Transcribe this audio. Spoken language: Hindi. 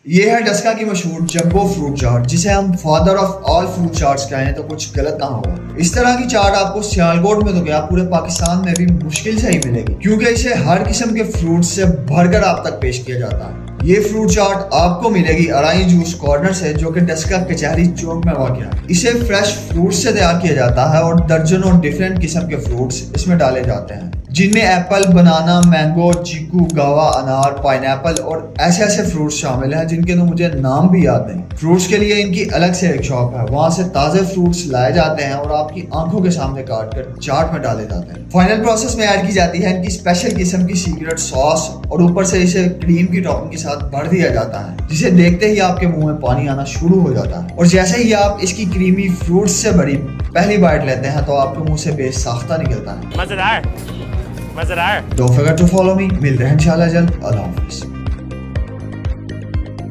ये है डस्का की मशहूर जंबो फ्रूट चाट, जिसे हम father of all fruit chaats कहें तो कुछ गलत ना होगा। इस तरह की चाट आपको सियालकोट में तो क्या पूरे पाकिस्तान में भी मुश्किल से ही मिलेगी, क्योंकि इसे हर किस्म के फ्रूट से भरकर आप तक पेश किया जाता है। ये फ्रूट चाट आपको मिलेगी अराई जूस कॉर्नर से, जो कि डस्का कचहरी चौक में वाक़ है। इसे फ्रेश फ्रूट से तैयार किया जाता है और दर्जनों डिफरेंट किस्म के फ्रूट्स इसमें डाले जाते हैं, जिनमें एप्पल, बनाना, मैंगो, चीकू, गावा, अनार, पाइनएप्पल और ऐसे ऐसे फ्रूट्स शामिल हैं जिनके तो मुझे नाम भी याद नहीं। फ्रूट्स के लिए इनकी अलग से एक शॉप है, वहां से ताजे फ्रूट्स लाए जाते हैं और आपकी आंखों के सामने काट कर चाट में डाले जाते हैं। फाइनल प्रोसेस में ऐड की जाती है इनकी स्पेशल किस्म की सीक्रेट सॉस और ऊपर से इसे क्रीम की टॉपिंग के साथ भर दिया जाता है, जिसे देखते ही आपके मुंह में पानी आना शुरू हो जाता है। और जैसे ही आप इसकी क्रीमी फ्रूट्स से भरी पहली बाइट लेते हैं तो आपके मुंह से बेसाख्ता निकलता है। मजेदार। Don't forget to follow me. मिलते हैं इंशाल्लाह जल्द। अल्लाह हाफिज़।